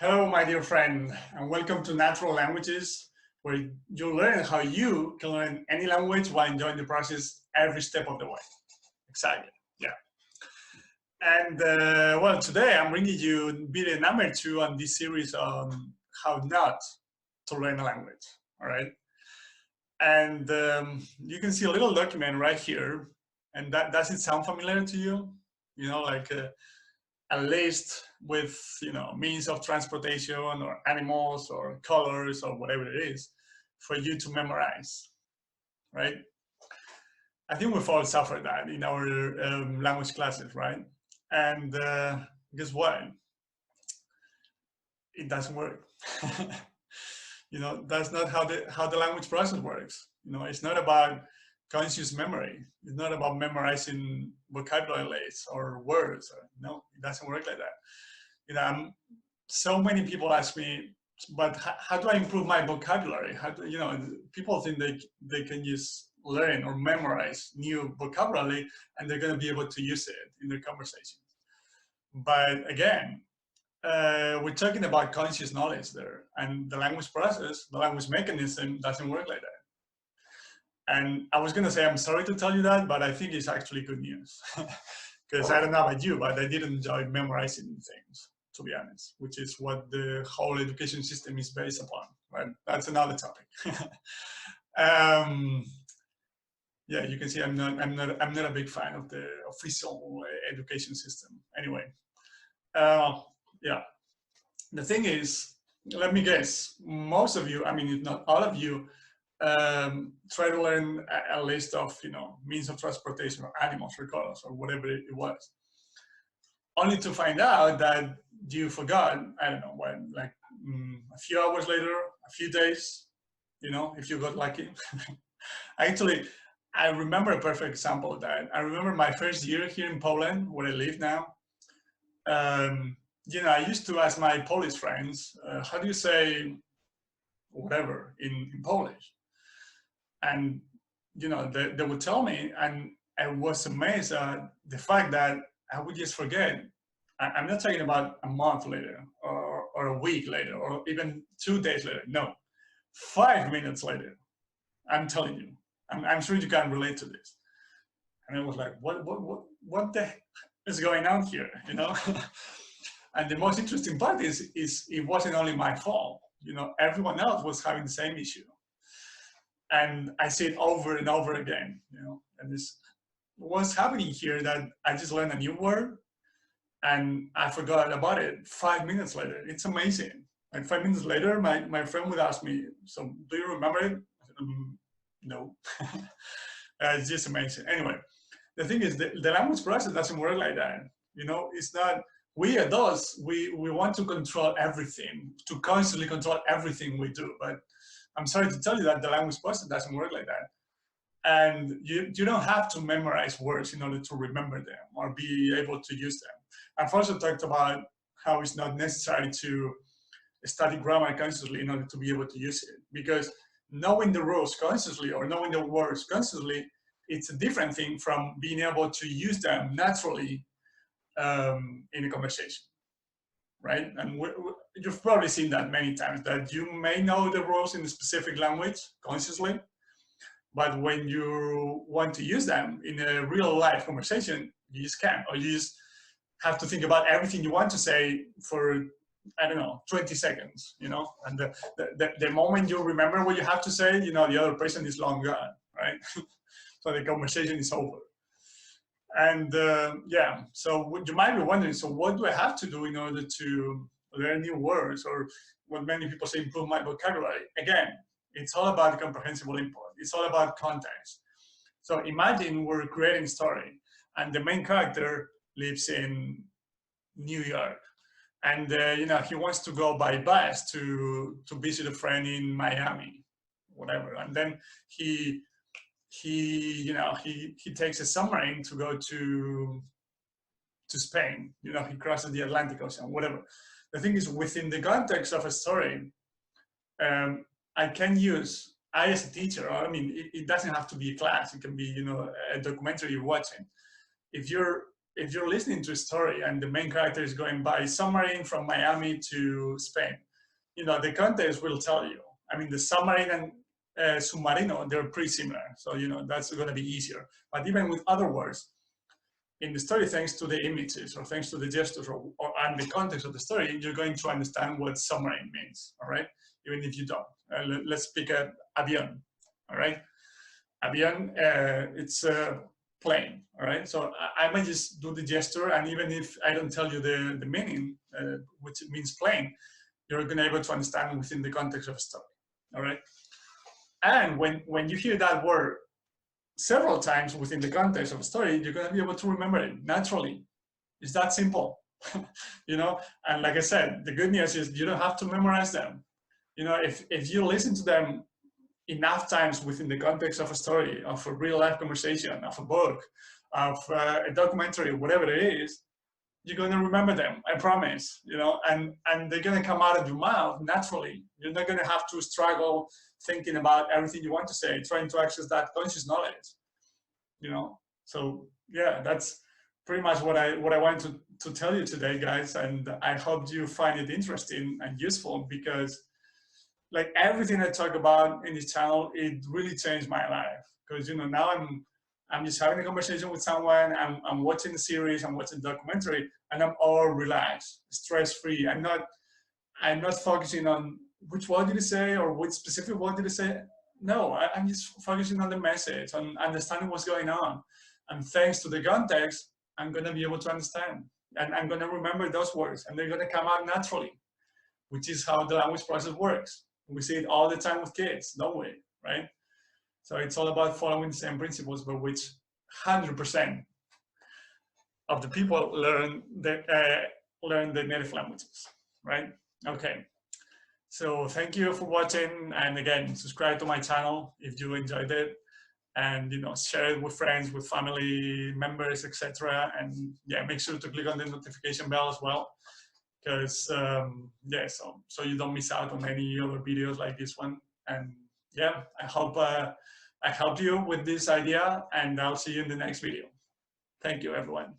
Hello, my dear friend, and welcome to Natural Languages, where you'll learn how you can learn any language while enjoying the process every step of the way. Excited, yeah. And well, today I'm bringing you video number 2 on this series on how not to learn a language, all right? And you can see a little document right here, and does it sound familiar to you? You know, like a list with means of transportation or animals or colors or whatever it is for you to memorize, right? I think we've all suffered that in our language classes, right? And guess what? It doesn't work. That's not how the language process works. It's not about conscious memory. It's not about memorizing vocabulary lists or words. No, it doesn't work like that. So many people ask me, but how do I improve my vocabulary? How do, people think they can just learn or memorize new vocabulary and they're going to be able to use it in their conversations. But again, we're talking about conscious knowledge there, and the language process, the language mechanism doesn't work like that. And I was going to say, I'm sorry to tell you that, but I think it's actually good news. Because I don't know about you, but I didn't enjoy memorizing things, to be honest, which is what the whole education system is based upon, right? That's another topic. Yeah, you can see I'm not a big fan of the official education system. Anyway, yeah. The thing is, let me guess, most of you, I mean, if not all of you, try to learn a list of means of transportation or animals or colors or whatever it was, only to find out that you forgot, I don't know when, like a few hours later, a few days, if you got lucky. Actually, I remember a perfect example of that. I remember my first year here in Poland, where I live now. I used to ask my Polish friends, how do you say whatever in Polish? And they would tell me, and I was amazed at the fact that I would just forget. I'm not talking about a month later or a week later or even 2 days later. No, 5 minutes later. I'm telling you. I'm sure you can relate to this. And I was like, what the heck is going on here? And the most interesting part is it wasn't only my fault. Everyone else was having the same issue. And I see it over and over again, and this what's happening here, that I just learned a new word and I forgot about it 5 minutes later. It's amazing. Like 5 minutes later, my friend would ask me, so do you remember it? I said, no. It's just amazing. Anyway, the thing is, the language process doesn't work like that. It's not, we adults, we want to control everything, to constantly control everything we do. But I'm sorry to tell you that the language process doesn't work like that. And you don't have to memorize words in order to remember them or be able to use them. I've also talked about how it's not necessary to study grammar consciously in order to be able to use it, because knowing the rules consciously or knowing the words consciously, it's a different thing from being able to use them naturally in a conversation, right? And you've probably seen that many times, that you may know the rules in a specific language consciously, but when you want to use them in a real life conversation, you just can't, or you just have to think about everything you want to say for, I don't know, 20 seconds, and the moment you remember what you have to say, the other person is long gone, right? So the conversation is over. And yeah, so you might be wondering, so what do I have to do in order to learn new words, or what many people say, improve my vocabulary? Again, it's all about comprehensible input. It's all about context. So imagine we're creating a story and the main character lives in New York, and he wants to go by bus to visit a friend in Miami, whatever. And then he takes a submarine to go to Spain. He crosses the Atlantic Ocean, whatever. The thing is, within the context of a story, I can use, I as a teacher, I mean, it doesn't have to be a class. It can be, a documentary you're watching. If you're if you're listening to a story and the main character is going by submarine from Miami to Spain, you know, the context will tell you. I mean, the submarine and submarino, they're pretty similar. So, you know, that's going to be easier. But even with other words, in the story, thanks to the images or thanks to the gestures and the context of the story, you're going to understand what submarine means, all right? Even if you don't. Let's pick a avión, all right? Avión, it's a plane, all right? So I might just do the gesture, and even if I don't tell you the meaning, which means plane, you're going to be able to understand within the context of a story, all right? And when you hear that word several times within the context of a story, you're going to be able to remember it naturally. It's that simple, you know? And like I said, the good news is you don't have to memorize them. You know, if you listen to them enough times within the context of a story, of a real life conversation, of a book, of a documentary, whatever it is, you're going to remember them, I promise, you know, and they're going to come out of your mouth naturally. You're not going to have to struggle thinking about everything you want to say, trying to access that conscious knowledge, you know. So yeah, that's pretty much what I wanted to tell you today, guys. And I hope you find it interesting and useful, because like everything I talk about in this channel, it really changed my life. Because, you know, now I'm just having a conversation with someone, I'm watching a series, I'm watching a documentary, and I'm all relaxed, stress-free. I'm not focusing on which word did he say or which specific word did he say. No, I'm just focusing on the message, on understanding what's going on. And thanks to the context, I'm going to be able to understand. And I'm going to remember those words, and they're going to come out naturally, which is how the language process works. We see it all the time with kids, don't we? Right? So it's all about following the same principles by which 100% of the people learn the native languages, right? Okay. So thank you for watching, and again, subscribe to my channel if you enjoyed it, and you know, share it with friends, with family members, etc. And yeah, make sure to click on the notification bell as well, because yeah, so you don't miss out on any other videos like this one. And yeah, I hope I helped you with this idea, and I'll see you in the next video. Thank you, everyone.